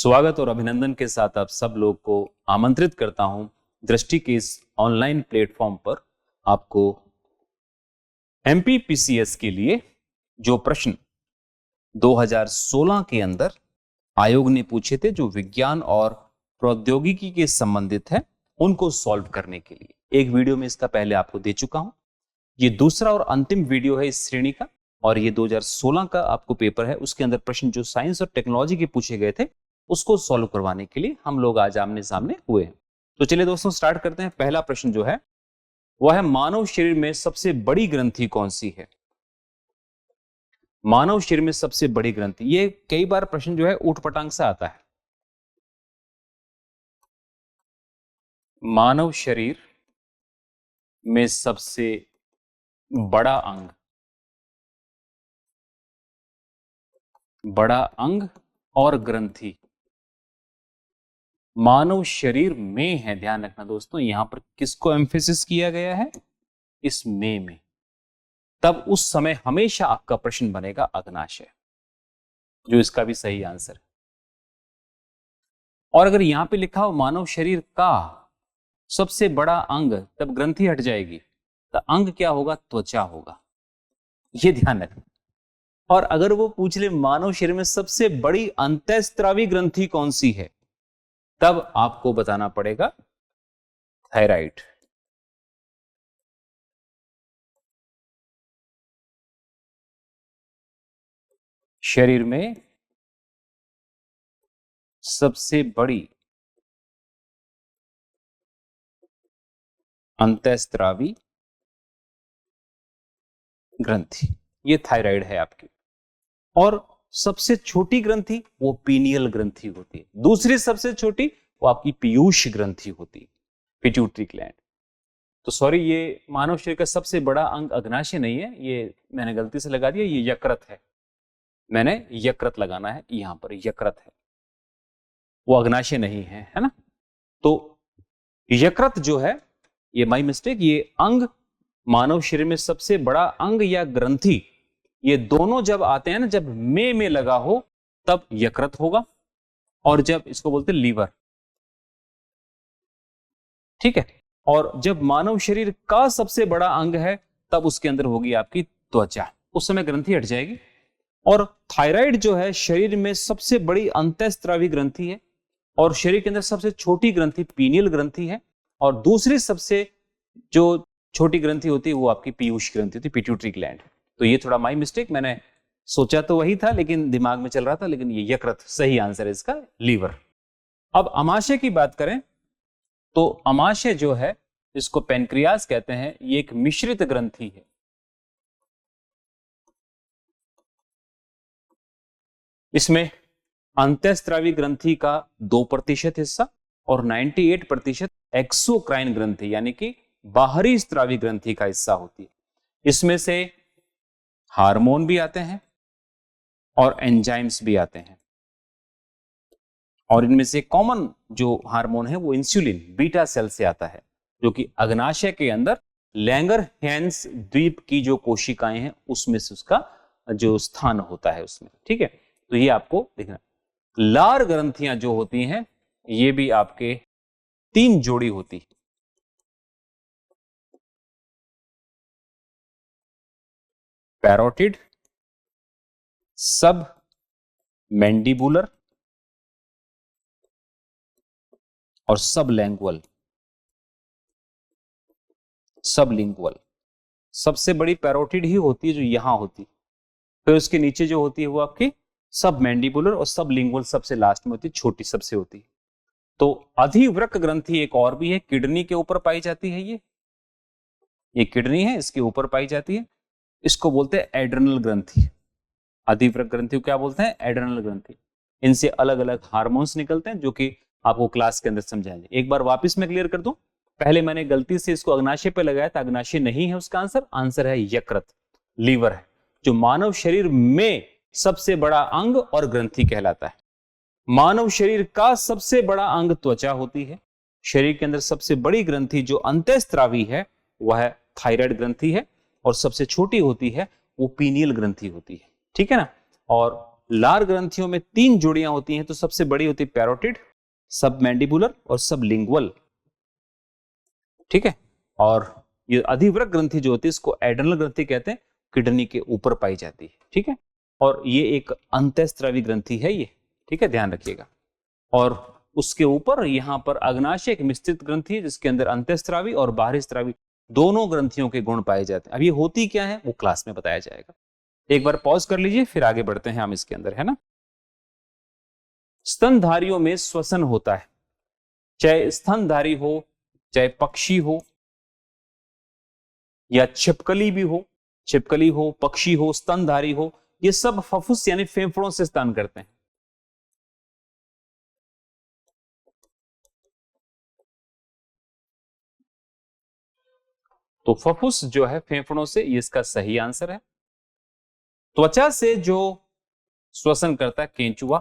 स्वागत और अभिनंदन के साथ आप सब लोग को आमंत्रित करता हूं दृष्टि के इस ऑनलाइन प्लेटफॉर्म पर। आपको एमपीपीसीएस के लिए जो प्रश्न 2016 के अंदर आयोग ने पूछे थे, जो विज्ञान और प्रौद्योगिकी के संबंधित है, उनको सॉल्व करने के लिए एक वीडियो में इसका पहले आपको दे चुका हूं। ये दूसरा और अंतिम वीडियो है इस श्रेणी का, और ये 2016 का आपको पेपर है, उसके अंदर प्रश्न जो साइंस और टेक्नोलॉजी के पूछे गए थे उसको सॉल्व करवाने के लिए हम लोग आज आमने सामने हुए हैं। तो चलिए दोस्तों स्टार्ट करते हैं। पहला प्रश्न जो है वह है, मानव शरीर में सबसे बड़ी ग्रंथि कौन सी है? मानव शरीर में सबसे बड़ी ग्रंथि, ये कई बार प्रश्न जो है ऊटपटांग से आता है। मानव शरीर में सबसे बड़ा अंग, बड़ा अंग और ग्रंथि मानव शरीर में है। ध्यान रखना दोस्तों, यहां पर किसको एम्फेसिस किया गया है? इस में। तब उस समय हमेशा आपका प्रश्न बनेगा अग्नाशय, जो इसका भी सही आंसर है। और अगर यहां पे लिखा हो मानव शरीर का सबसे बड़ा अंग, तब ग्रंथि हट जाएगी, तो अंग क्या होगा? त्वचा होगा। ये ध्यान रखना। और अगर वो पूछ ले मानव शरीर में सबसे बड़ी अंतःस्त्रावी ग्रंथि कौन सी है, तब आपको बताना पड़ेगा थायराइड। शरीर में सबसे बड़ी अंतःस्त्रावी ग्रंथि ये थायराइड है आपकी। और सबसे छोटी ग्रंथि वो पीनियल ग्रंथि होती है। दूसरी सबसे छोटी वो आपकी पीयूष ग्रंथि होती है, पिट्यूटरी ग्लैंड। तो सॉरी, ये मानव शरीर का सबसे बड़ा अंग अग्नाशय नहीं है, ये मैंने गलती से लगा दिया, ये यकृत है। मैंने यकृत लगाना है, यहां पर यकृत है, वो अग्नाशय नहीं है ना। तो यकृत जो है, ये माई मिस्टेक, ये अंग मानव शरीर में सबसे बड़ा अंग या ग्रंथि, ये दोनों जब आते हैं ना, जब में लगा हो तब यकृत होगा, और जब इसको बोलते हैं लीवर, ठीक है। और जब मानव शरीर का सबसे बड़ा अंग है तब उसके अंदर होगी आपकी त्वचा, उस समय ग्रंथि हट जाएगी। और थायराइड जो है शरीर में सबसे बड़ी अंतःस्त्रावी ग्रंथि है, और शरीर के अंदर सबसे छोटी ग्रंथि पीनियल ग्रंथि है, और दूसरी सबसे जो छोटी ग्रंथि होती है वो आपकी पीयूष ग्रंथि होती है, पिट्यूटरी ग्लैंड। तो ये थोड़ा माई मिस्टेक, मैंने सोचा तो वही था लेकिन दिमाग में चल रहा था, लेकिन ये यकृत सही आंसर है इसका, लीवर। अब अमाशय की बात करें तो अमाशय जो है, इसको पैनक्रियास कहते हैं, ये एक मिश्रित ग्रंथि है। इसमें अंतःस्त्रावी ग्रंथि का 2% हिस्सा और 98% एक्सोक्राइन ग्रंथि यानी कि बाहरी स्त्रावी ग्रंथि का हिस्सा होती है। इसमें से हार्मोन भी आते हैं और एंजाइम्स भी आते हैं, और इनमें से कॉमन जो हार्मोन है वो इंसुलिन बीटा सेल से आता है, जो कि अग्नाशय के अंदर लैंगरहैंस द्वीप की जो कोशिकाएं हैं उसमें से उसका जो स्थान होता है उसमें, ठीक है। तो ये आपको देखना। लार ग्रंथियां जो होती हैं ये भी आपके 3 जोड़ी होती है। पैरोटिड, सब मैंडिबुलर और सबलिंगुअल। सबलिंगुअल सबसे बड़ी पैरोटिड ही होती है जो यहां होती है, फिर उसके नीचे जो होती है वो आपकी सब मैंडिबुलर, और सबलिंगुअल सबसे लास्ट में होती है, छोटी सबसे होती है। तो अधिवृक्क ग्रंथि एक और भी है, किडनी के ऊपर पाई जाती है। ये किडनी है, इसके ऊपर पाई जाती है, इसको बोलते हैं एड्रेनल ग्रंथि। अधिवृक्क ग्रंथि को क्या बोलते हैं? एड्रेनल ग्रंथि। इनसे अलग अलग हार्मोन्स निकलते हैं जो कि आपको क्लास के अंदर समझाएंगे। एक बार वापस मैं क्लियर कर दूं, पहले मैंने गलती से इसको अग्नाशय पे लगाया था, अग्नाशय नहीं है उसका आंसर, आंसर है यकृत, लीवर है, जो मानव शरीर में सबसे बड़ा अंग और ग्रंथि कहलाता है। मानव शरीर का सबसे बड़ा अंग त्वचा होती है। शरीर के अंदर सबसे बड़ी ग्रंथि जो अंतःस्त्रावी है वह थायराइड ग्रंथि है, और सबसे छोटी होती है वो पीनियल ग्रंथि होती है, ठीक है ना। और लार ग्रंथियों में 3 जोड़ियां होती हैं, तो सबसे बड़ी होती है पैरोटिड, सबमैंडिबुलर और सबलिंगुअल, ठीक है। और ये अधिवृक्क ग्रंथि जो होती है इसको एड्रेनल ग्रंथि कहते हैं, किडनी के ऊपर पाई जाती है, ठीक है। और ये एक अंतःस्रावी ग्रंथि है ये, ठीक है, ध्यान रखिएगा। और उसके ऊपर यहां पर अग्नाशय एक मिश्रित ग्रंथि है जिसके अंदर अंतःस्रावी और बाहरी स्रावी दोनों ग्रंथियों के गुण पाए जाते हैं। अब ये होती क्या है वो क्लास में बताया जाएगा। एक बार पॉज कर लीजिए, फिर आगे बढ़ते हैं हम इसके अंदर, है ना। स्तनधारियों में श्वसन होता है, चाहे स्तनधारी हो, चाहे पक्षी हो, या छिपकली भी हो, छिपकली हो, पक्षी हो, स्तनधारी हो, ये सब फफुस यानी फेफड़ों से स्तन करते हैं। तो फफुस जो है फेफड़ों से, ये इसका सही आंसर है। त्वचा से जो श्वसन करता है केंचुआ।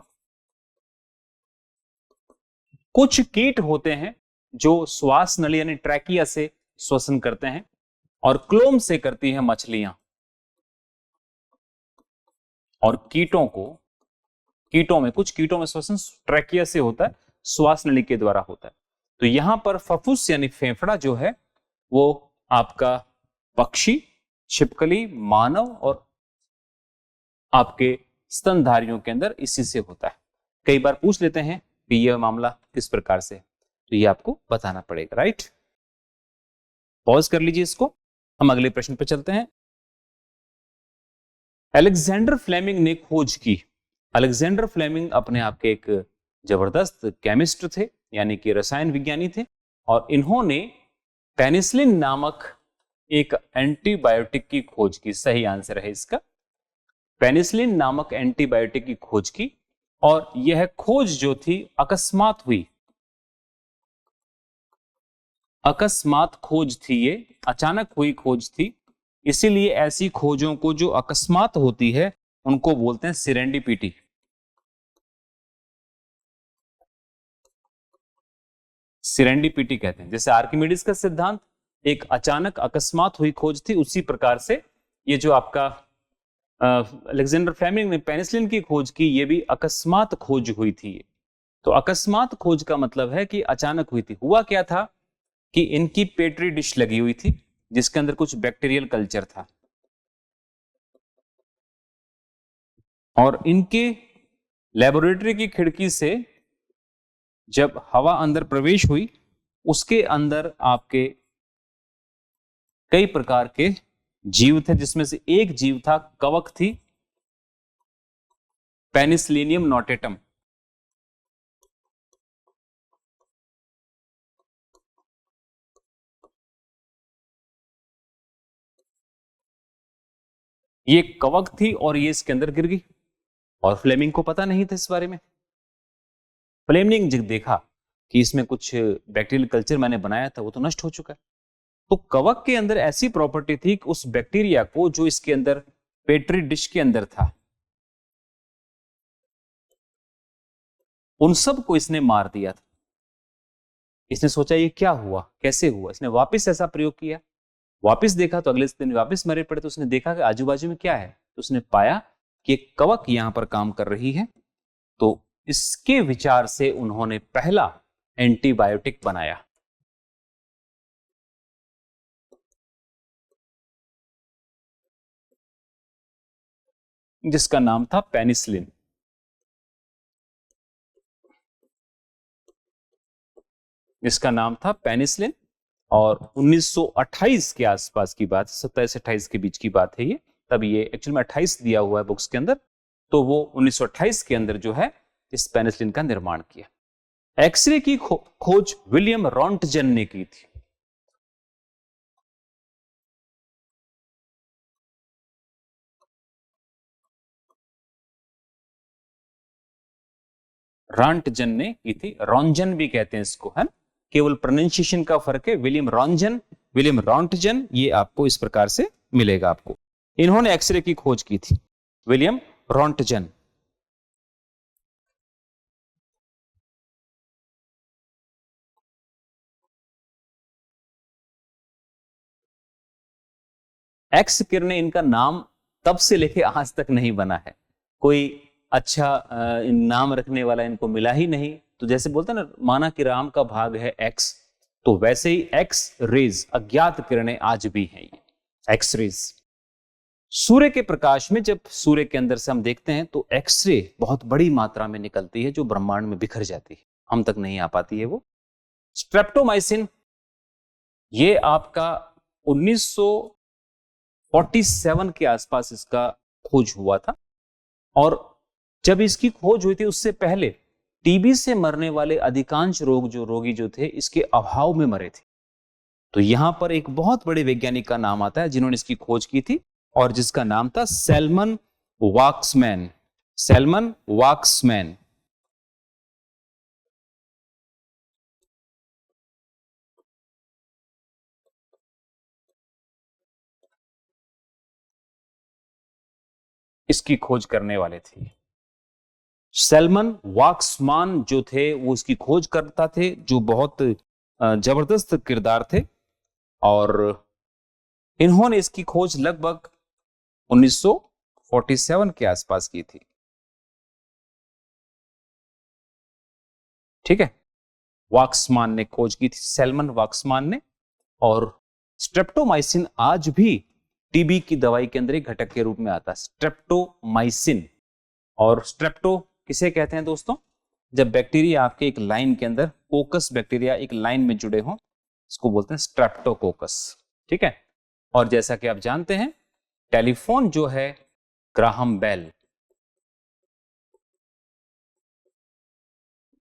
कुछ कीट होते हैं जो श्वास नली यानी ट्रैकिया से श्वसन करते हैं, और क्लोम से करती हैं मछलियां। और कुछ कीटों में श्वसन ट्रैकिया से होता है, श्वास नली के द्वारा होता है। तो यहां पर फफुस यानी फेफड़ा जो है वो आपका पक्षी, छिपकली, मानव और आपके स्तनधारियों के अंदर इसी से होता है। कई बार पूछ लेते हैं कि यह मामला किस प्रकार से है, तो ये आपको बताना पड़ेगा, राइट। पॉज कर लीजिए इसको, हम अगले प्रश्न पर चलते हैं। अलेक्जेंडर फ्लेमिंग ने खोज की। अलेक्जेंडर फ्लेमिंग अपने आप के एक जबरदस्त केमिस्ट थे, यानी कि रसायन विज्ञानी थे, और इन्होंने पेनिसिलिन नामक एक एंटीबायोटिक की खोज की। सही आंसर है इसका, पेनिसिलिन नामक एंटीबायोटिक की खोज की। और यह खोज जो थी अकस्मात हुई, अकस्मात खोज थी, ये अचानक हुई खोज थी। इसीलिए ऐसी खोजों को जो अकस्मात होती है उनको बोलते हैं सिरेंडिपिटी। सिरेंडिपिटी कहते हैं। जैसे आर्किमिडीज का सिद्धांत एक अचानक अकस्मात हुई खोज थी, उसी प्रकार से ये जो आपका अलेक्जेंडर फ्लेमिंग ने पेनिसिलिन की खोज की, ये भी अकस्मात खोज हुई थी। तो अकस्मात खोज का मतलब है कि अचानक हुई थी। हुआ क्या था कि इनकी पेट्री डिश लगी हुई थी जिसके अंदर कुछ बैक्टीरियल कल्चर था, और इनके लेबोरेटरी की खिड़की से जब हवा अंदर प्रवेश हुई, उसके अंदर आपके कई प्रकार के जीव थे, जिसमें से एक जीव था, कवक थी, पेनिसिलिनियम नोटेटम। ये कवक थी और ये इसके अंदर गिर गई, और फ्लेमिंग को पता नहीं था इस बारे में। फ्लेमिंग जब देखा कि इसमें कुछ बैक्टीरियल कल्चर मैंने बनाया था वो तो नष्ट हो चुका है, तो कवक के अंदर ऐसी प्रॉपर्टी थी कि उस बैक्टीरिया को जो इसके अंदर पेट्री डिश के अंदर था, उन सब को इसने मार दिया था। इसने सोचा ये क्या हुआ, कैसे हुआ। इसने वापस ऐसा प्रयोग किया, वापस देखा तो अगले दिन वापस मरे पड़े। तो उसने देखा कि आजू बाजू में क्या है, तो उसने पाया कि एक कवक यहां पर काम कर रही है। तो इसके विचार से उन्होंने पहला एंटीबायोटिक बनाया, जिसका नाम था पेनिसिलिन। जिसका नाम था पेनिसिलिन। और 1928 के आसपास की बात, 27-28 के बीच की बात है ये, तब ये एक्चुअल में 28 दिया हुआ है बुक्स के अंदर, तो वो 1928 के अंदर जो है इस पेनिसिलिन का निर्माण किया। एक्सरे की खोज विलियम रॉन्टजन ने की थी। रॉन्टजन ने की थी, रॉन्जन भी कहते हैं इसको, है ना, केवल प्रोनाउंसिएशन का फर्क है। विलियम रॉन्जन, विलियम रॉन्टजन, ये आपको इस प्रकार से मिलेगा आपको। इन्होंने एक्सरे की खोज की थी, विलियम रॉन्टजन। एक्स किरणें, इनका नाम तब से लेके आज तक नहीं बना है। कोई अच्छा नाम रखने वाला इनको मिला ही नहीं। तो जैसे बोलते हैं ना, माना कि राम का भाग है एक्स, तो वैसे ही एक्स रेज, अज्ञात किरणें आज भी हैं ये एक्स रेज। सूर्य के प्रकाश में जब सूर्य के अंदर से हम देखते हैं तो एक्सरे बहुत बड़ी मात्रा में निकलती है जो ब्रह्मांड में बिखर जाती है, हम तक नहीं आ पाती है वो। स्ट्रेप्टोमाइसिन ये आपका 1947 के आसपास इसका खोज हुआ था, और जब इसकी खोज हुई थी उससे पहले टीबी से मरने वाले अधिकांश रोगी जो थे इसके अभाव में मरे थे। तो यहां पर एक बहुत बड़े वैज्ञानिक का नाम आता है जिन्होंने इसकी खोज की थी, और जिसका नाम था सैलमन वाक्समैन। Salmon Waksman. इसकी खोज करने वाले थे सैलमन वाक्समान जो थे, वो इसकी खोज करता थे, जो बहुत जबरदस्त किरदार थे। और इन्होंने इसकी खोज लगभग 1947 के आसपास की थी। ठीक है, वाक्समान ने खोज की थी, सैलमन वाक्समान ने। और स्ट्रेप्टोमाइसिन आज भी टीबी की दवाई के अंदर एक घटक के रूप में आता है, स्ट्रेप्टोमाइसिन। और स्ट्रेप्टो किसे कहते हैं दोस्तों? जब बैक्टीरिया आपके एक लाइन के अंदर, कोकस बैक्टीरिया एक लाइन में जुड़े हों, इसको बोलते हैं स्ट्रेप्टोकोकस। ठीक है, और जैसा कि आप जानते हैं टेलीफोन जो है ग्राहम बेल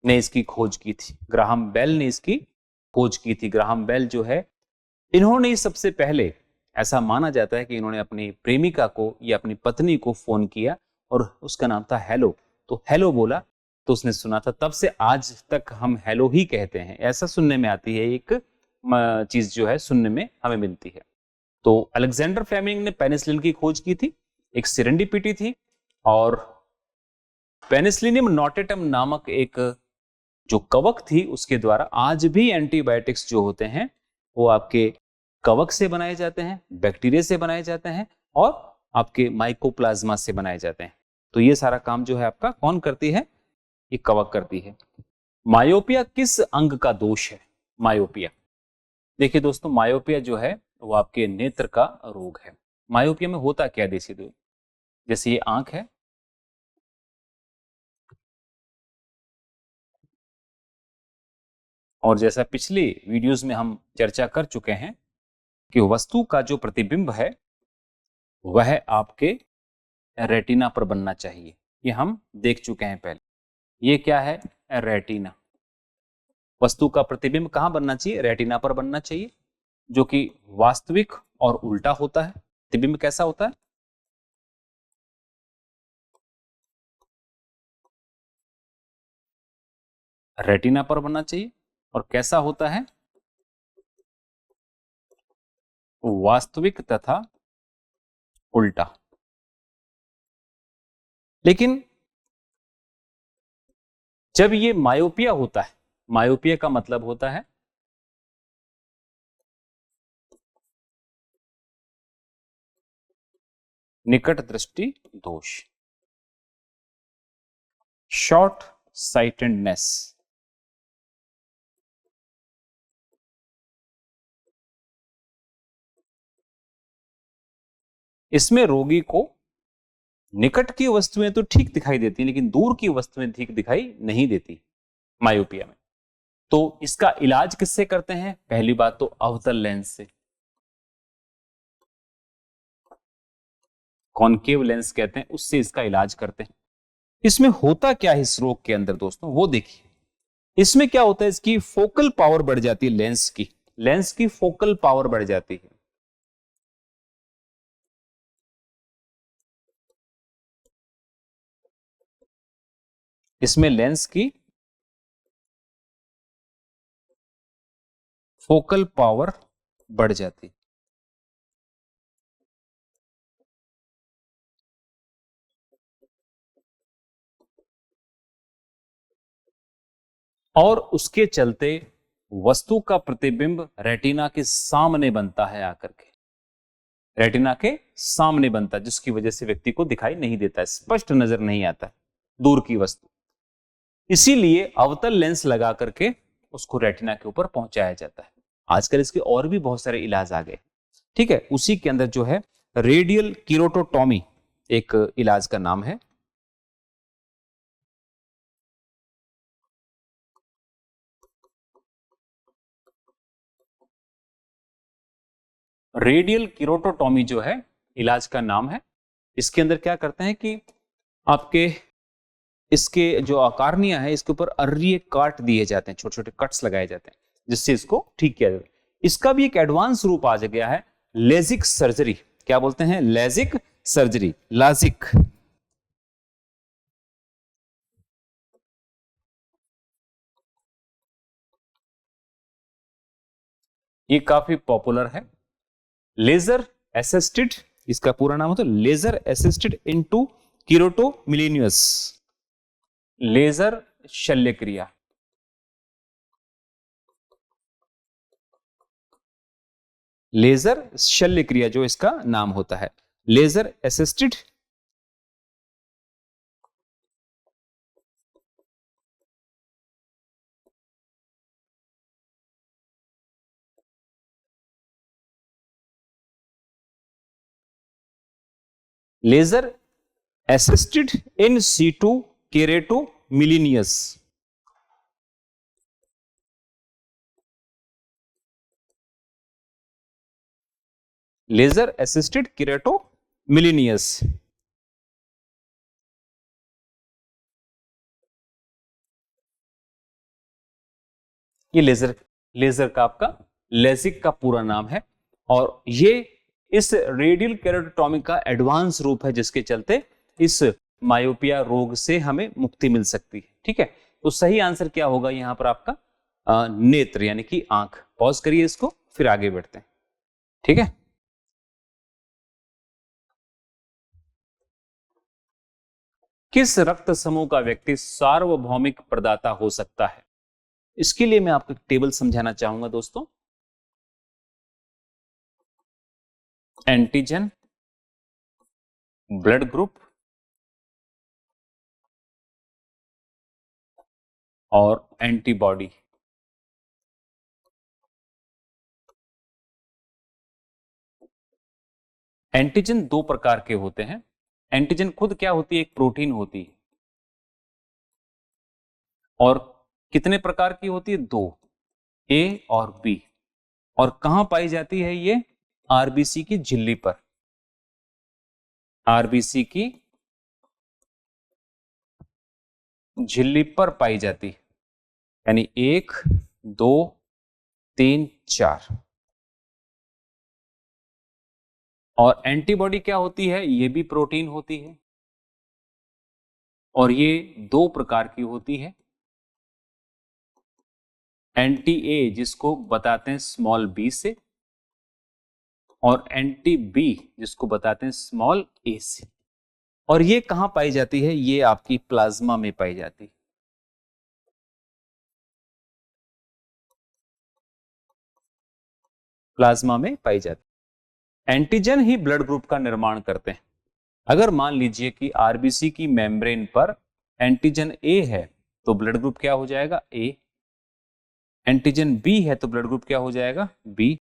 ने इसकी खोज की थी। ग्राहम बेल ने इसकी खोज की थी। ग्राहम बेल जो है, इन्होंने सबसे पहले, ऐसा माना जाता है कि इन्होंने अपनी प्रेमिका को या अपनी पत्नी को फोन किया और उसका नाम था हेलो, तो हेलो बोला तो उसने सुना था। तब से आज तक हम हेलो ही कहते हैं, ऐसा सुनने में आती है, एक चीज जो है सुनने में हमें मिलती है। तो अलेक्जेंडर फ्लेमिंग ने पेनिसिलिन की खोज की थी, एक सेरेंडिपिटी थी। और पेनिसिलिनियम नोटेटम नामक एक जो कवक थी उसके द्वारा आज भी एंटीबायोटिक्स जो होते हैं वो आपके कवक से बनाए जाते हैं, बैक्टीरिया से बनाए जाते हैं, और आपके माइकोप्लाज्मा से बनाए जाते हैं। तो ये सारा काम जो है आपका कौन करती है? ये कवक करती है। मायोपिया किस अंग का दोष है? मायोपिया, देखिए दोस्तों, मायोपिया जो है वो आपके नेत्र का रोग है। मायोपिया में होता क्या है देसी दोस्त? जैसे ये आंख है, और जैसा पिछली वीडियोस में हम चर्चा कर चुके हैं कि वस्तु का जो प्रतिबिंब है वह आपके रेटिना पर बनना चाहिए। ये हम देख चुके हैं पहले। ये क्या है? रेटिना। वस्तु का प्रतिबिंब कहां बनना चाहिए? रेटिना पर बनना चाहिए, जो कि वास्तविक और उल्टा होता है। प्रतिबिंब कैसा होता है? रेटिना पर बनना चाहिए। और कैसा होता है? वास्तविक तथा उल्टा। लेकिन जब ये मायोपिया होता है, मायोपिया का मतलब होता है निकट दृष्टि दोष, शॉर्ट साइटेडनेस। इसमें रोगी को निकट की वस्तुएं तो ठीक दिखाई देती, लेकिन दूर की वस्तुएं ठीक दिखाई नहीं देती मायोपिया में। तो इसका इलाज किससे करते हैं? पहली बात तो अवतल लेंस से, कॉनकेव लेंस कहते हैं, उससे इसका इलाज करते हैं। इसमें होता क्या है इस रोग के अंदर दोस्तों, वो देखिए। इसमें क्या होता है, इसकी फोकल पावर बढ़ जाती है, लेंस की फोकल पावर बढ़ जाती है। इसमें लेंस की फोकल पावर बढ़ जाती, और उसके चलते वस्तु का प्रतिबिंब रेटिना के सामने बनता है, आकर के रेटिना के सामने बनता है, जिसकी वजह से व्यक्ति को दिखाई नहीं देता है, स्पष्ट नजर नहीं आता। दूर की वस्तु, इसीलिए अवतल लेंस लगा करके उसको रेटिना के ऊपर पहुंचाया जाता है। आजकल इसके और भी बहुत सारे इलाज आ गए, ठीक है। उसी के अंदर जो है रेडियल कीरोटोटॉमी एक इलाज का नाम है। रेडियल कीरोटोटॉमी जो है इलाज का नाम है। इसके अंदर क्या करते हैं कि आपके इसके जो अकार्निया है इसके ऊपर अर्रिए काट दिए जाते हैं, छोटे छोटे कट्स लगाए जाते हैं, जिससे इसको ठीक किया जाता है। इसका भी एक एडवांस रूप आ गया है, लेजिक सर्जरी। क्या बोलते हैं? Lasik surgery, logic. ये काफी पॉपुलर है। लेजर असिस्टेड, इसका पूरा नाम होता है लेजर असिस्टेड इनटू कीरोटोमिलेनियस, लेजर शल्य क्रिया। लेजर शल्य क्रिया जो इसका नाम होता है, laser assisted laser assisted in situ keratomileusis. Laser assisted keratomileusis. ये लेजर का आपका लेजिक का पूरा नाम है, और ये इस रेडियल केरेटोटॉमी का एडवांस रूप है, जिसके चलते इस मायोपिया रोग से हमें मुक्ति मिल सकती है, ठीक है। तो सही आंसर क्या होगा यहां पर आपका? नेत्र यानी कि आंख। पॉज करिए इसको, फिर आगे बढ़ते हैं, ठीक है। किस रक्त समूह का व्यक्ति सार्वभौमिक प्रदाता हो सकता है? इसके लिए मैं आपको टेबल समझाना चाहूंगा दोस्तों। एंटीजन, ब्लड ग्रुप और एंटीबॉडी। एंटीजन दो प्रकार के होते हैं। एंटीजन खुद क्या होती है? एक प्रोटीन होती है। और कितने प्रकार की होती है? दो, ए और बी। और कहां पाई जाती है ये? आरबीसी की झिल्ली पर। आरबीसी की झिल्ली पर पाई जाती है, यानी 1 2 3 4। और एंटीबॉडी क्या होती है? ये भी प्रोटीन होती है, और ये दो प्रकार की होती है। एंटी ए जिसको बताते हैं स्मॉल बी से, और एंटी बी जिसको बताते हैं स्मॉल ए से। और ये कहां पाई जाती है? ये आपकी प्लाज्मा में पाई जाती है। प्लाज्मा में पाई जाती है। एंटीजन ही ब्लड ग्रुप का निर्माण करते हैं। अगर मान लीजिए कि आरबीसी की मेम्ब्रेन पर एंटीजन ए है तो ब्लड ग्रुप क्या हो जाएगा? ए। एंटीजन बी है तो ब्लड ग्रुप क्या हो जाएगा? बी।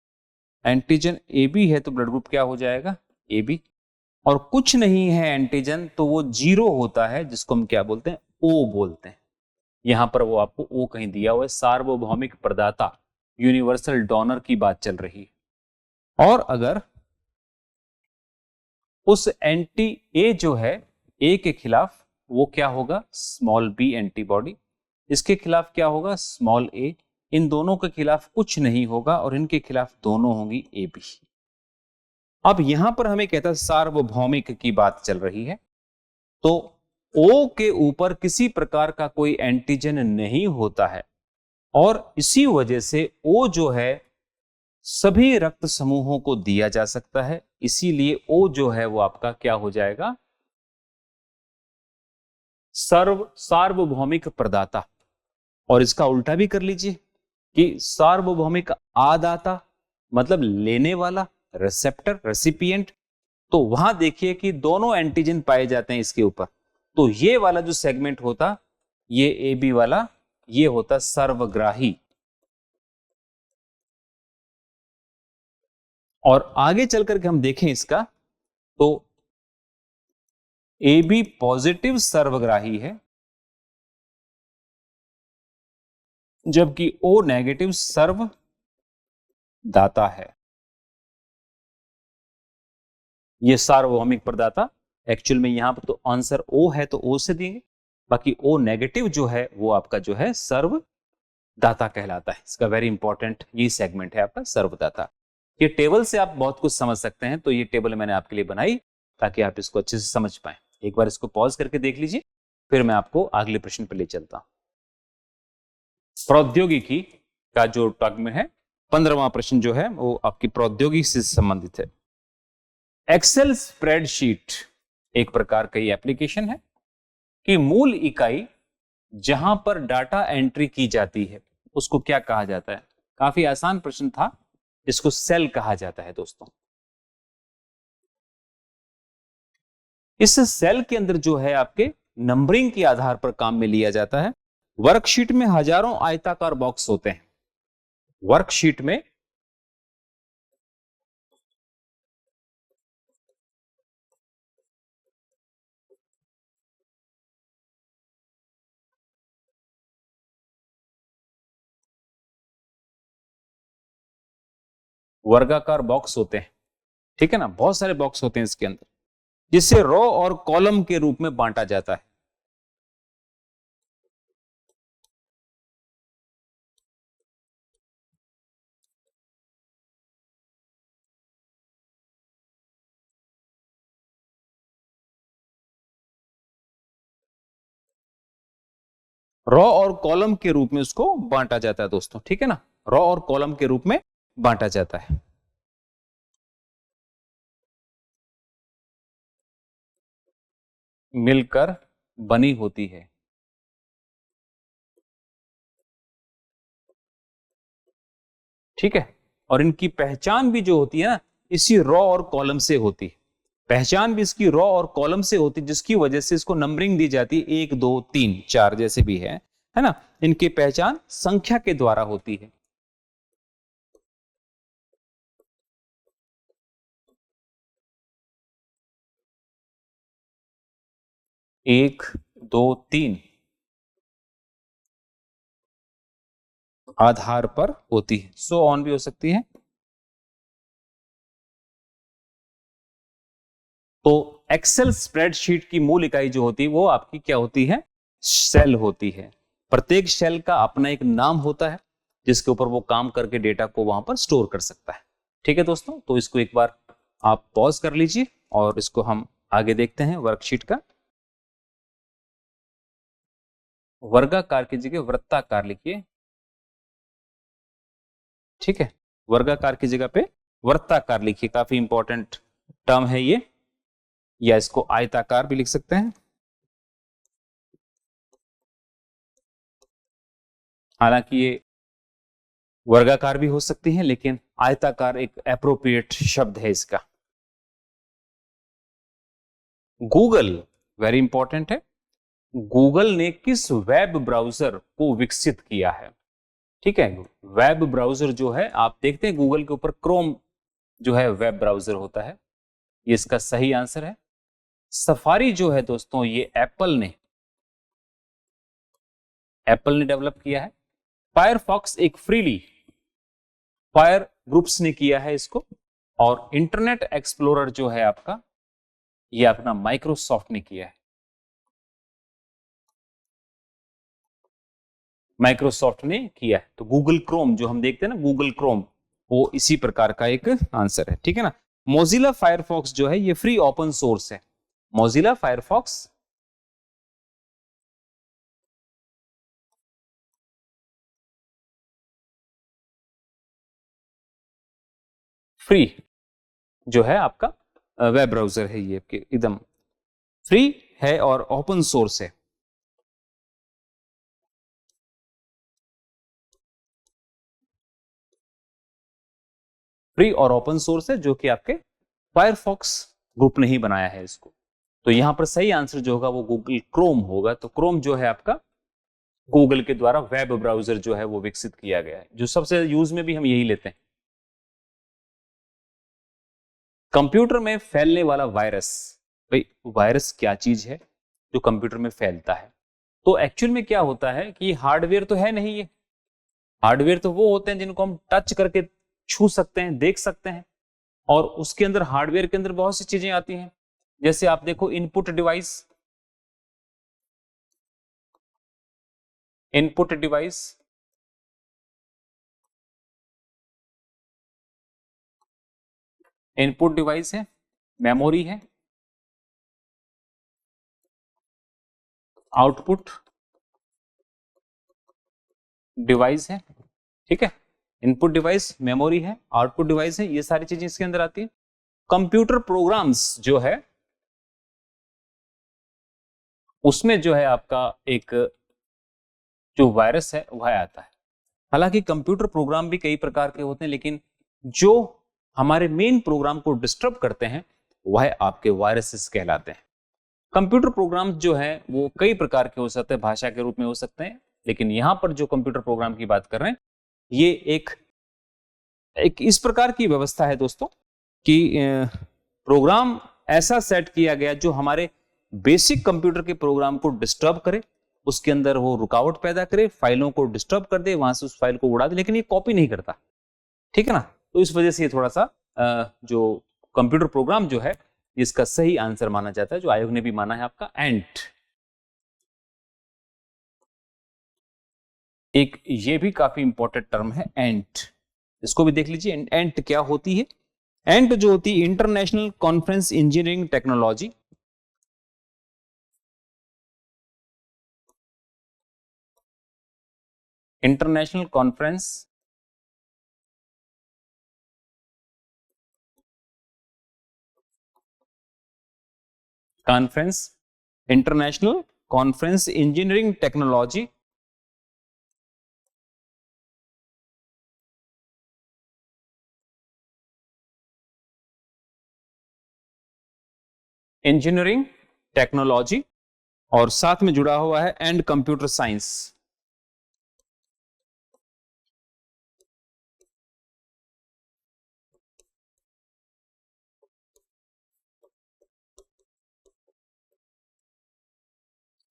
एंटीजन ए बी है तो ब्लड ग्रुप क्या हो जाएगा? A B. और कुछ नहीं है एंटीजन तो वो जीरो होता है, जिसको हम क्या बोलते हैं? ओ बोलते हैं। यहां पर वो आपको ओ कहीं दिया हुआ है, सार्वभौमिक प्रदाता, यूनिवर्सल डोनर की बात चल रही है। और अगर उस एंटी ए जो है ए के खिलाफ, वो क्या होगा? Small b antibody. इसके खिलाफ क्या होगा? स्मॉल ए। इन दोनों के खिलाफ कुछ नहीं होगा, और इनके खिलाफ दोनों होंगी ए बी। अब यहां पर हमें कहता है सार्वभौमिक की बात चल रही है, तो ओ के ऊपर किसी प्रकार का कोई एंटीजन नहीं होता है, और इसी वजह से ओ जो है सभी रक्त समूहों को दिया जा सकता है। इसीलिए ओ जो है वो आपका क्या हो जाएगा? सार्वभौमिक प्रदाता। और इसका उल्टा भी कर लीजिए कि सार्वभौमिक आदाता, मतलब लेने वाला, रिसेप्टर, रेसिपिएंट। तो वहां देखिए कि दोनों एंटीजन पाए जाते हैं इसके ऊपर, तो ये वाला जो सेगमेंट होता, ये ए बी वाला, ये होता सर्वग्राही। और आगे चल करके हम देखें इसका, तो ए बी पॉजिटिव सर्वग्राही है, जबकि ओ नेगेटिव सर्वदाता है। ये सार्वभौमिक प्रदाता, एक्चुअल में यहां पर तो आंसर ओ है तो ओ से देंगे, बाकी ओ नेगेटिव जो है वो आपका जो है सर्वदाता कहलाता है। इसका वेरी इंपॉर्टेंट ये सेगमेंट है आपका सर्वदाता। ये टेबल से आप बहुत कुछ समझ सकते हैं, तो ये टेबल मैंने आपके लिए बनाई ताकि आप इसको अच्छे से समझ पाए। एक बार इसको पॉज करके देख लीजिए, फिर मैं आपको अगले प्रश्न पर ले चलता हूं। प्रौद्योगिकी का जो टॉपिक में है 15वां प्रश्न जो है वो आपकी प्रौद्योगिकी से संबंधित है। एक्सेल स्प्रेडशीट एक प्रकार का एप्लीकेशन है कि मूल इकाई जहां पर डाटा एंट्री की जाती है उसको क्या कहा जाता है। काफी आसान प्रश्न था, इसको सेल कहा जाता है दोस्तों। इस सेल के अंदर जो है आपके नंबरिंग के आधार पर काम में लिया जाता है। वर्कशीट में हजारों आयताकार बॉक्स होते हैं। वर्कशीट में वर्गाकार बॉक्स होते हैं, ठीक है ना, बहुत सारे बॉक्स होते हैं इसके अंदर, जिसे रो और कॉलम के रूप में बांटा जाता है। रो और कॉलम के रूप में उसको बांटा जाता है दोस्तों, ठीक है ना, रो और कॉलम के रूप में बांटा जाता है। मिलकर बनी होती है, ठीक है। और इनकी पहचान भी जो होती है ना, इसी रो और कॉलम से होती है। पहचान भी इसकी रो और कॉलम से होती है, जिसकी वजह से इसको नंबरिंग दी जाती है, 1 2 3 4 जैसे भी है ना। इनकी पहचान संख्या के द्वारा होती है। 1 2 3 आधार पर होती है, सो ऑन भी हो सकती है। तो एक्सेल स्प्रेडशीट की मूल इकाई जो होती है वो आपकी क्या होती है, सेल होती है। प्रत्येक सेल का अपना एक नाम होता है, जिसके ऊपर वो काम करके डेटा को वहां पर स्टोर कर सकता है। ठीक है दोस्तों, तो इसको एक बार आप पॉज कर लीजिए और इसको हम आगे देखते हैं। वर्कशीट का वर्गाकार की जगह वृत्ताकार लिखिए, ठीक है, वर्गाकार की जगह पे वृत्ताकार लिखिए, काफी इंपॉर्टेंट टर्म है ये। या इसको आयताकार भी लिख सकते हैं, हालांकि ये वर्गाकार भी हो सकती है, लेकिन आयताकार एक एप्रोप्रिएट शब्द है इसका। गूगल वेरी इंपॉर्टेंट है। गूगल ने किस वेब ब्राउजर को विकसित किया है, ठीक है। वेब ब्राउजर जो है, आप देखते हैं गूगल के ऊपर क्रोम जो है वेब ब्राउजर होता है, ये इसका सही आंसर है। सफारी जो है दोस्तों, ये एप्पल ने डेवलप किया है। फायरफॉक्स एक फ्रीली फायर ग्रुप्स ने किया है इसको। और इंटरनेट एक्सप्लोरर जो है आपका, ये अपना माइक्रोसॉफ्ट ने किया है। माइक्रोसॉफ्ट ने किया है। तो गूगल क्रोम जो हम देखते हैं ना, गूगल क्रोम, वो इसी प्रकार का एक आंसर है, ठीक है ना। मोजिला फायरफॉक्स जो है ये फ्री ओपन सोर्स है। मोजिला फायरफॉक्स फ्री जो है आपका वेब ब्राउजर है, ये एकदम फ्री है और ओपन सोर्स है। फ्री और ओपन सोर्स है, जो कि आपके फायरफॉक्स ग्रुप ने ही बनाया है इसको। तो यहां पर सही आंसर जो होगा वो गूगल क्रोम होगा। तो क्रोम जो है आपका गूगल के द्वारा वेब ब्राउजर जो है वो विकसित किया गया है, जो सबसे यूज में भी हम यही लेते हैं। कंप्यूटर में फैलने वाला वायरस, भाई वायरस क्या चीज है जो कंप्यूटर में फैलता है? तो एक्चुअल में क्या होता है कि हार्डवेयर तो है नहीं, ये हार्डवेयर तो वो होते हैं जिनको हम टच करके छू सकते हैं, देख सकते हैं, और उसके अंदर हार्डवेयर के अंदर बहुत सी चीजें आती हैं। जैसे आप देखो input device, input device, input device है, मेमोरी है, आउटपुट डिवाइस है, ठीक है। इनपुट डिवाइस, मेमोरी है, आउटपुट डिवाइस है, ये सारी चीजें इसके अंदर आती है। कंप्यूटर प्रोग्राम्स जो है उसमें जो है आपका एक जो वायरस है वह आता है। हालांकि कंप्यूटर प्रोग्राम भी कई प्रकार के होते हैं, लेकिन जो हमारे मेन प्रोग्राम को डिस्टर्ब करते हैं वह आपके वायरसेस कहलाते हैं। कंप्यूटर प्रोग्राम जो है वो कई प्रकार के हो सकते हैं, भाषा के रूप में हो सकते हैं, लेकिन यहां पर जो कंप्यूटर प्रोग्राम की बात कर रहे हैं ये एक इस प्रकार की व्यवस्था है दोस्तों कि प्रोग्राम ऐसा सेट किया गया जो हमारे बेसिक कंप्यूटर के प्रोग्राम को डिस्टर्ब करे, उसके अंदर वो रुकावट पैदा करे, फाइलों को डिस्टर्ब कर दे, वहां से उस फाइल को उड़ा दे, लेकिन ये कॉपी नहीं करता, ठीक है ना। तो इस वजह से ये थोड़ा सा जो कंप्यूटर प्रोग्राम जो है इसका सही आंसर माना जाता है, जो आयोग ने भी माना है आपका एंट। एक ये भी काफी इंपॉर्टेंट टर्म है एंट, इसको भी देख लीजिए। एंट क्या होती है? एंट जो होती है international conference engineering technology, international conference international conference engineering technology, engineering technology, और साथ में जुड़ा हुआ है एंड कंप्यूटर साइंस।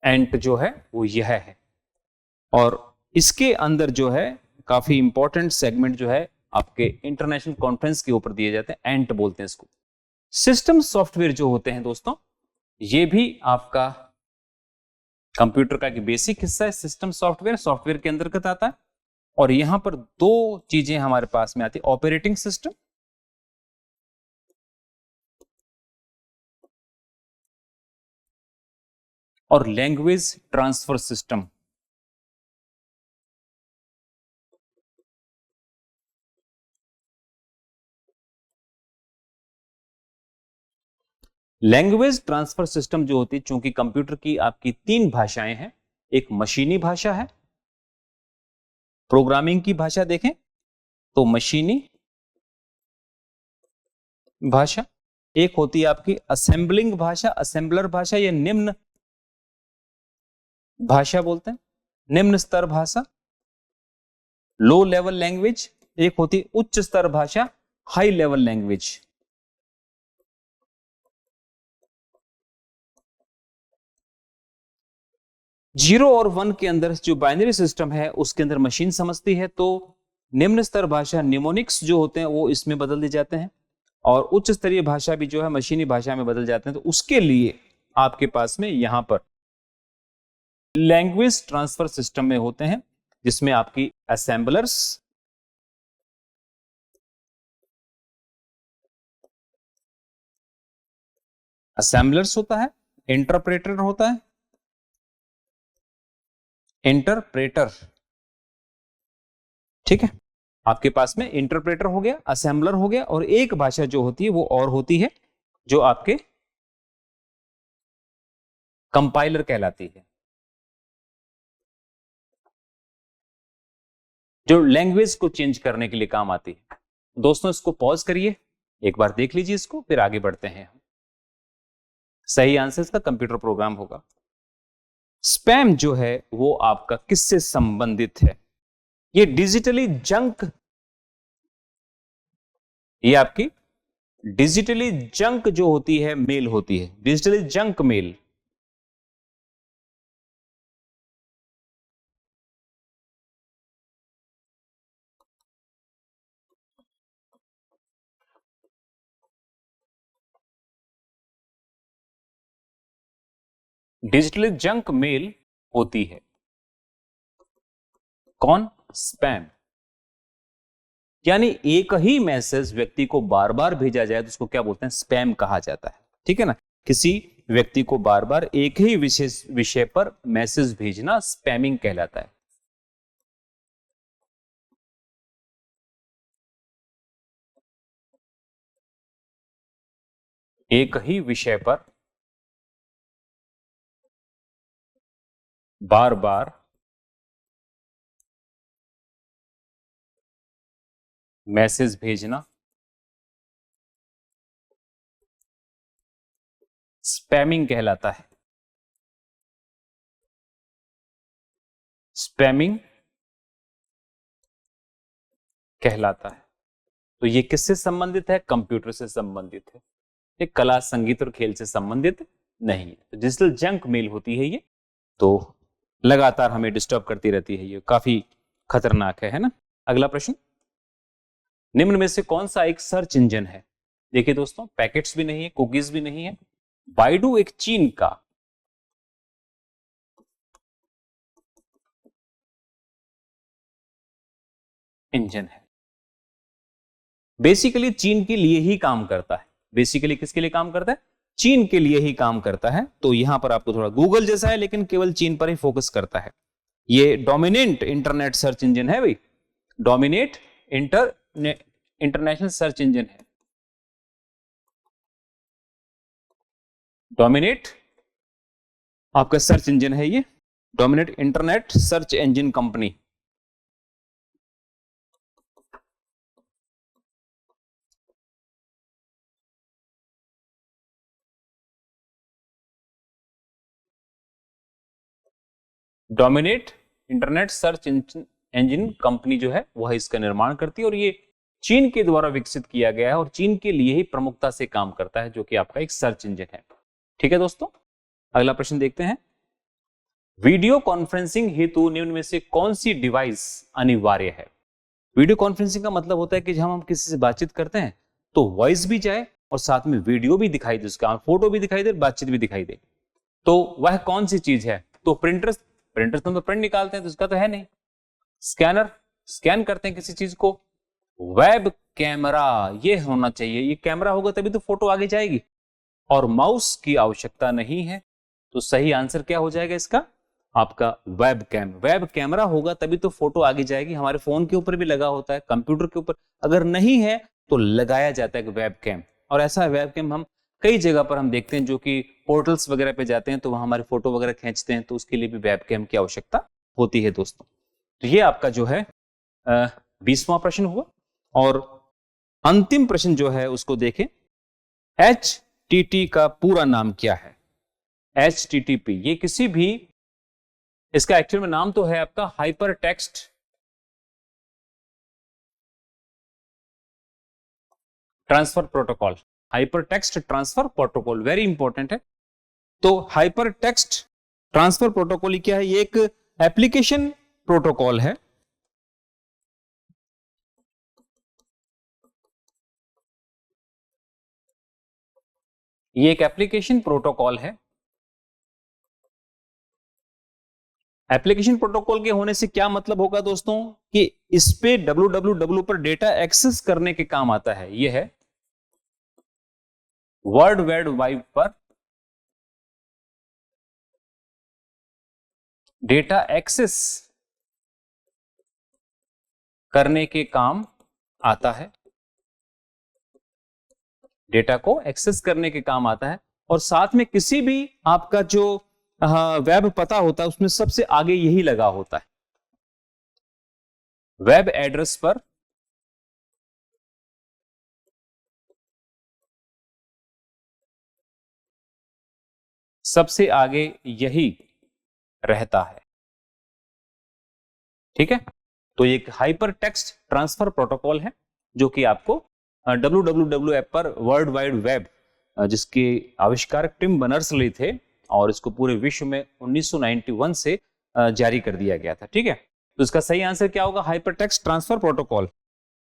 एंट जो है वो यह है, और इसके अंदर जो है काफी इंपॉर्टेंट सेगमेंट जो है आपके इंटरनेशनल कॉन्फ्रेंस के ऊपर दिए जाते हैं, एंट बोलते हैं इसको। सिस्टम सॉफ्टवेयर जो होते हैं दोस्तों ये भी आपका कंप्यूटर का एक बेसिक हिस्सा है। सिस्टम सॉफ्टवेयर सॉफ्टवेयर के अंतर्गत आता है, और यहां पर दो चीजें हमारे पास में आती है, ऑपरेटिंग सिस्टम और language transfer system. Language transfer system जो होती है, चूंकि कंप्यूटर की आपकी 3 भाषाएं हैं, एक मशीनी भाषा है, प्रोग्रामिंग की भाषा देखें तो मशीनी भाषा, एक होती है आपकी असेंबलिंग भाषा, असेंबलर भाषा, या निम्न भाषा बोलते हैं, निम्न स्तर भाषा, लो लेवल लैंग्वेज, एक होती उच्च स्तर भाषा, हाई लेवल लैंग्वेज। जीरो और 1 के अंदर जो बाइनरी सिस्टम है उसके अंदर मशीन समझती है, तो निम्न स्तर भाषा निमोनिक्स जो होते हैं वो इसमें बदल दिए जाते हैं, और उच्च स्तरीय भाषा भी जो है मशीनी भाषा में बदल जाते हैं। तो उसके लिए आपके पास में यहां पर लैंग्वेज ट्रांसफर सिस्टम में होते हैं, जिसमें आपकी असेंबलर्स, होता है, इंटरप्रेटर होता है, इंटरप्रेटर, ठीक है। आपके पास में इंटरप्रेटर हो गया, असेंबलर हो गया, और एक भाषा जो होती है वो और होती है जो आपके कंपाइलर कहलाती है, जो लैंग्वेज को चेंज करने के लिए काम आती है। दोस्तों इसको पॉज करिए, एक बार देख लीजिए इसको, फिर आगे बढ़ते हैं। सही आंसर इसका कंप्यूटर प्रोग्राम होगा। स्पैम जो है वो आपका किससे संबंधित है? ये डिजिटली जंक, ये आपकी डिजिटली जंक जो होती है मेल होती है, digitally junk mail. Digitally junk mail होती है कौन? स्पैम। यानी एक ही मैसेज व्यक्ति को बार बार भेजा जाए तो उसको क्या बोलते हैं? स्पैम कहा जाता है। ठीक है ना? किसी व्यक्ति को बार बार एक ही विशेष विषय पर मैसेज भेजना स्पैमिंग कहलाता है। एक ही विषय पर बार बार मैसेज भेजना स्पैमिंग कहलाता है। स्पैमिंग कहलाता है। तो ये किससे संबंधित है? कंप्यूटर से संबंधित है। ये कला, संगीत और खेल से संबंधित नहीं है। तो डिजिटल जंक मेल होती है ये, तो लगातार हमें डिस्टर्ब करती रहती है, ये काफी खतरनाक है ना? अगला प्रश्न, निम्न में से कौन सा एक सर्च इंजन है? देखिए दोस्तों, पैकेट्स भी नहीं है, कुकीज भी नहीं है। बाइडू एक चीन का इंजन है। बेसिकली चीन के लिए ही काम करता है। बेसिकली किसके लिए काम करता है? चीन के लिए ही काम करता है। तो यहां पर आपको थोड़ा गूगल जैसा है, लेकिन केवल चीन पर ही फोकस करता है। ये डोमिनेंट इंटरनेट सर्च इंजन है भाई, डोमिनेट इंटरनेशनल सर्च इंजन है। डोमिनेट आपका सर्च इंजन है ये, dominate internet search engine company. Dominate internet search engine company जो है वह इसका निर्माण करती है, और ये चीन के द्वारा विकसित किया गया है और चीन के लिए ही प्रमुखता से काम करता है, जो कि आपका एक सर्च इंजन है। ठीक है दोस्तों, अगला प्रश्न देखते हैं। वीडियो कॉन्फ्रेंसिंग हेतु निम्न में से कौन सी डिवाइस अनिवार्य है? वीडियो कॉन्फ्रेंसिंग का मतलब होता है कि जब हम किसी से बातचीत करते हैं तो वॉइस भी जाए और साथ में वीडियो भी दिखाई दे, उसका फोटो भी दिखाई दे, बातचीत भी दिखाई दे। तो वह कौन सी चीज है? तो प्रिंटर, प्रिंटर तो प्रिंट निकालते हैं, तो इसका तो है नहीं। स्कैनर, स्कैन करते हैं किसी चीज को। वेब कैमरा, ये होना चाहिए, ये कैमरा होगा तभी तो फोटो आगे जाएगी। और माउस की आवश्यकता नहीं है। तो सही आंसर क्या हो जाएगा इसका? आपका वेब कैम। वेब कैमरा होगा तभी तो फोटो आगे जाएगी। हमारे फोन के ऊपर भी लगा होता है, कंप्यूटर के ऊपर अगर नहीं है तो लगाया जाता है वेब कैम। और ऐसा वेब कैम हम कई जगह पर हम देखते हैं, जो कि पोर्टल्स वगैरह पे जाते हैं तो वहां हमारी फोटो वगैरह खींचते हैं, तो उसके लिए भी वेब कैम की आवश्यकता होती है दोस्तों। तो ये आपका जो है 20वां प्रश्न हुआ। और अंतिम प्रश्न जो है उसको देखें। HTTP का पूरा नाम क्या है? HTTP, ये किसी भी, इसका एक्चुअल में नाम तो है आपका hyper text transfer protocol. Hyper text transfer protocol very important है। तो हाइपर टेक्स्ट ट्रांसफर प्रोटोकॉल क्या है? ये एक एप्लीकेशन प्रोटोकॉल है। ये एक एप्लीकेशन प्रोटोकॉल है। एप्लीकेशन प्रोटोकॉल के होने से क्या मतलब होगा दोस्तों? कि इस पे www पर डेटा एक्सेस करने के काम आता है। ये है वर्ल्ड वाइड वेब पर डेटा एक्सेस करने के काम आता है। डेटा को एक्सेस करने के काम आता है। और साथ में किसी भी आपका जो वेब पता होता है उसमें सबसे आगे यही लगा होता है। वेब एड्रेस पर सबसे आगे यही रहता है। ठीक है, तो ये एक हाइपर टेक्स्ट ट्रांसफर प्रोटोकॉल है जो कि आपको www ऐप पर वर्ल्ड वाइड वेब जिसके आविष्कारक टिम बर्नर्स-ली थे और इसको पूरे विश्व में 1991 से जारी कर दिया गया था। ठीक है, तो इसका सही आंसर क्या होगा? Hyper text transfer protocol.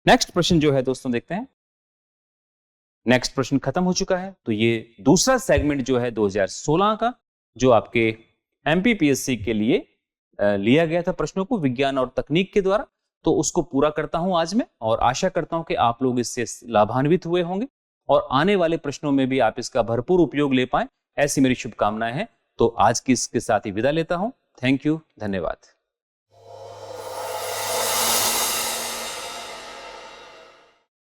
Next प्रश्न जो है दोस्तों देखते हैं। नेक्स्ट प्रश्न खत्म हो चुका है, तो ये दूसरा सेगमेंट जो है 2016 का, जो आपके एमपीपीएससी के लिए लिया गया था प्रश्नों को विज्ञान और तकनीक के द्वारा, तो उसको पूरा करता हूं आज मैं और आशा करता हूं कि आप लोग इससे लाभान्वित हुए होंगे और आने वाले प्रश्नों में भी आप इसका भरपूर उपयोग ले पाएं, ऐसी मेरी शुभकामनाएं हैं। तो आज की इसके साथ ही विदा लेता हूं। थैंक यू, धन्यवाद।